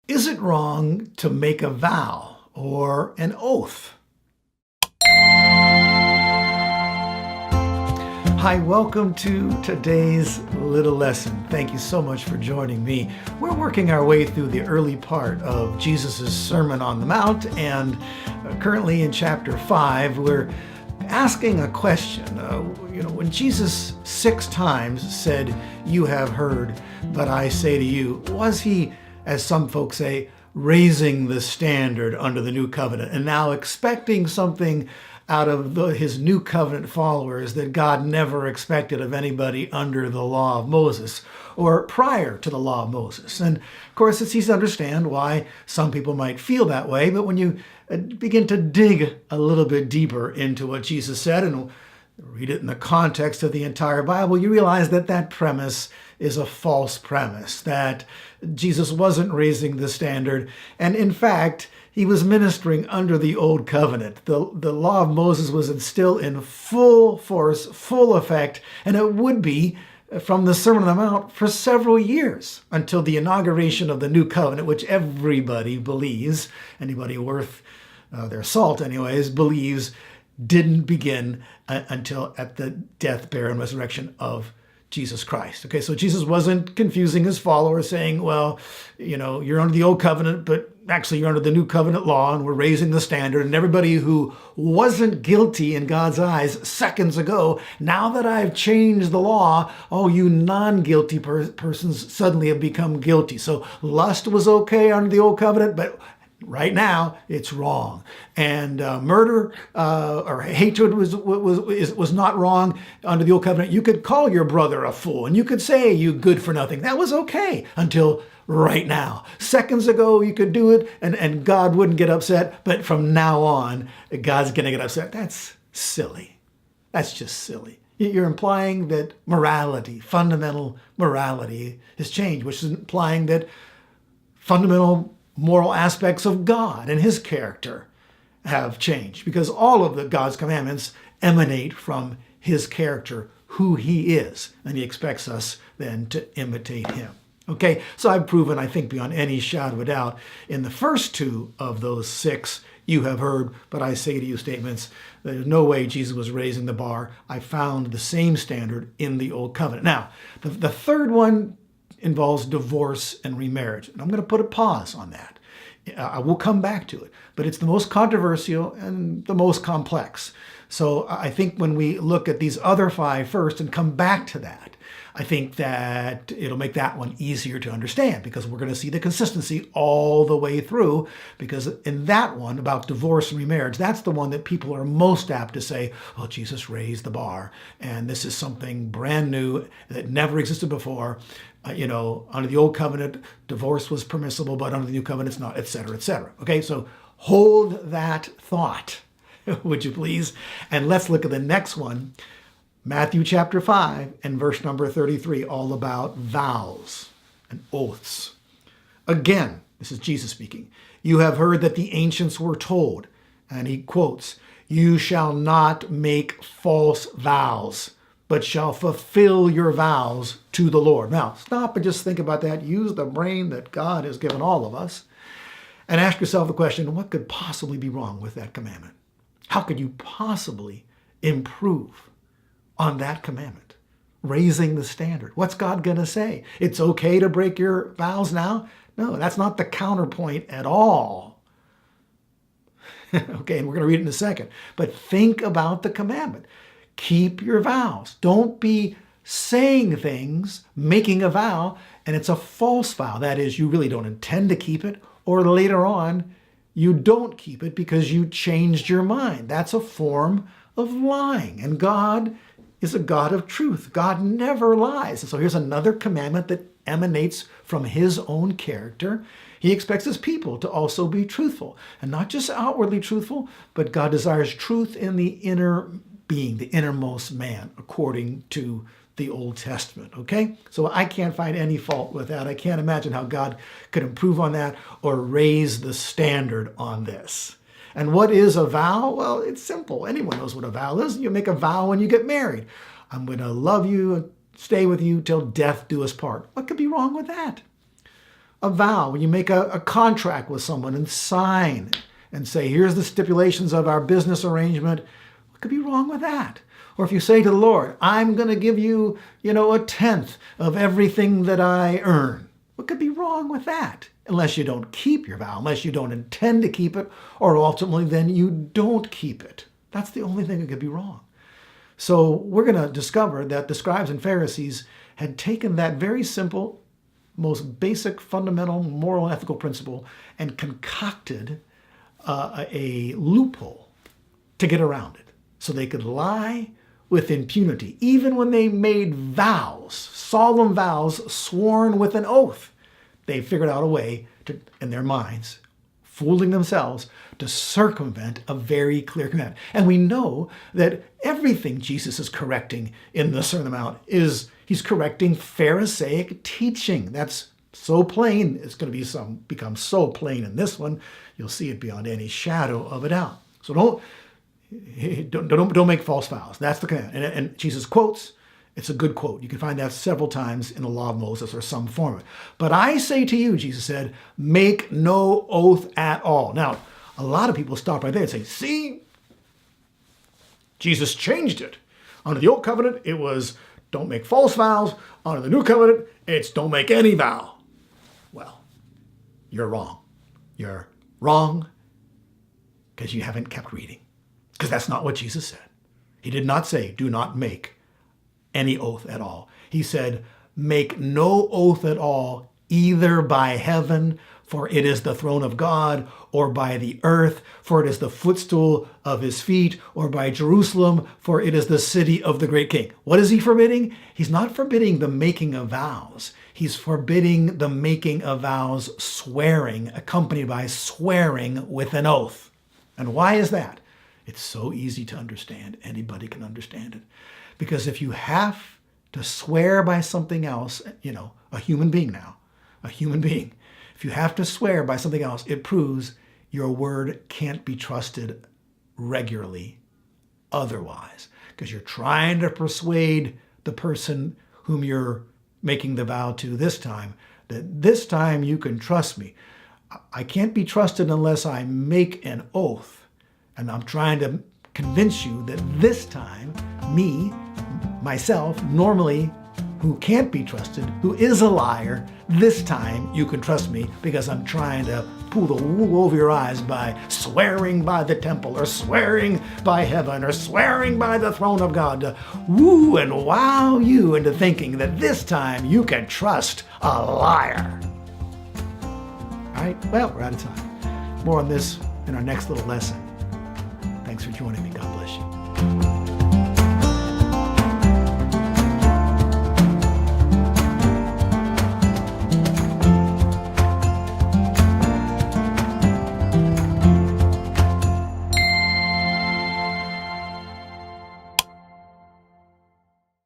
Is it wrong to make a vow or an oath? Hi, welcome to today's little lesson. Thank you so much for joining me. We're working our way through the early part of Jesus' Sermon on the Mount, and currently in chapter 5, we're asking a question. When Jesus 6 times said, "You have heard, but I say to you," was he, as some folks say, raising the standard under the new covenant and now expecting something out of his new covenant followers that God never expected of anybody under the law of Moses or prior to the law of Moses? And of course, it's easy to understand why some people might feel that way, but when you begin to dig a little bit deeper into what Jesus said and read it in the context of the entire Bible, you realize that that premise is a false premise, that Jesus wasn't raising the standard. And in fact, he was ministering under the old covenant. The law of Moses was still in full force, full effect, and it would be from the Sermon on the Mount for several years until the inauguration of the new covenant, which everybody believes, anybody worth their salt anyways, believes didn't begin until at the death, burial, and resurrection of Jesus Christ. Okay, so Jesus wasn't confusing his followers saying, well, you're under the old covenant, but actually you're under the new covenant law, and we're raising the standard. And everybody who wasn't guilty in God's eyes seconds ago, now that I've changed the law, oh, you non-guilty persons suddenly have become guilty. So lust was okay under the old covenant, but right now, it's wrong. And murder or hatred was not wrong under the old covenant. You could call your brother a fool, and you could say you good for nothing. That was okay until right now. Seconds ago, you could do it, and God wouldn't get upset. But from now on, God's going to get upset. That's silly. That's just silly. You're implying that morality, fundamental morality, has changed, which is implying that fundamental moral aspects of God and his character have changed, because all of God's commandments emanate from his character, who he is, and he expects us then to imitate him. Okay, so I've proven, I think, beyond any shadow of a doubt, in the first 2 of those 6 "you have heard, but I say to you" statements, there's no way Jesus was raising the bar. I found the same standard in the old covenant. Now, the third one involves divorce and remarriage. And I'm going to put a pause on that. I will come back to it, but it's the most controversial and the most complex. So I think when we look at these other 5 first and come back to that, I think that it'll make that one easier to understand, because we're going to see the consistency all the way through. Because in that one about divorce and remarriage, that's the one that people are most apt to say, oh, Jesus raised the bar, and this is something brand new that never existed before. Under the old covenant, divorce was permissible, but under the new covenant, it's not, etc., etc. Okay, so hold that thought, would you please? And let's look at the next one, Matthew chapter 5 and verse number 33, all about vows and oaths. Again, this is Jesus speaking. "You have heard that the ancients were told," and he quotes, "You shall not make false vows, but shall fulfill your vows to the Lord." Now, stop and just think about that. Use the brain that God has given all of us and ask yourself the question, what could possibly be wrong with that commandment? How could you possibly improve on that commandment? Raising the standard. What's God going to say? It's okay to break your vows now? No, that's not the counterpoint at all. Okay, and we're going to read it in a second. But think about the commandment. Keep your vows. Don't be saying things, making a vow, and it's a false vow. That is, you really don't intend to keep it, or later on, you don't keep it because you changed your mind. That's a form of lying. And God is a God of truth. God never lies. And so here's another commandment that emanates from his own character. He expects his people to also be truthful, and not just outwardly truthful, but God desires truth in the inner being, the innermost man, according to the Old Testament, okay? So I can't find any fault with that. I can't imagine how God could improve on that or raise the standard on this. And what is a vow? Well, it's simple. Anyone knows what a vow is. You make a vow when you get married. I'm going to love you and stay with you till death do us part. What could be wrong with that? a vow, when you make a contract with someone and sign and say, here's the stipulations of our business arrangement, what could be wrong with that? Or if you say to the Lord, I'm going to give you, a tenth of everything that I earn, what could be wrong with that? Unless you don't keep your vow, unless you don't intend to keep it, or ultimately then you don't keep it. That's the only thing that could be wrong. So we're going to discover that the scribes and Pharisees had taken that very simple, most basic, fundamental, moral, and ethical principle and concocted a loophole to get around it. So they could lie with impunity, even when they made vows, solemn vows sworn with an oath. They figured out a way to, in their minds, fooling themselves, to circumvent a very clear command. And we know that everything Jesus is correcting in the Sermon on the Mount he's correcting Pharisaic teaching. That's so plain. It's going to become so plain in this one. You'll see it beyond any shadow of a doubt. So don't make false vows. That's the command. And Jesus quotes. It's a good quote. You can find that several times in the law of Moses or some form of it. But I say to you, Jesus said, make no oath at all. Now, a lot of people stop right there and say, see, Jesus changed it. Under the old covenant, it was don't make false vows. Under the new covenant, it's don't make any vow. Well, you're wrong. You're wrong because you haven't kept reading. Because that's not what Jesus said. He did not say, do not make any oath at all. He said, make no oath at all, either by heaven, for it is the throne of God, or by the earth, for it is the footstool of his feet, or by Jerusalem, for it is the city of the great king. What is he forbidding? He's not forbidding the making of vows. He's forbidding the making of vows swearing, accompanied by swearing with an oath. And why is that? It's so easy to understand. Anybody can understand it. Because if you have to swear by something else, a human being, if you have to swear by something else, it proves your word can't be trusted regularly otherwise. Because you're trying to persuade the person whom you're making the vow to this time, that this time you can trust me. I can't be trusted unless I make an oath. And I'm trying to convince you that this time, myself, normally, who can't be trusted, who is a liar, this time you can trust me because I'm trying to pull the wool over your eyes by swearing by the temple or swearing by heaven or swearing by the throne of God to woo and wow you into thinking that this time you can trust a liar. All right, well, we're out of time. More on this in our next little lesson. Thanks for joining me. God bless you.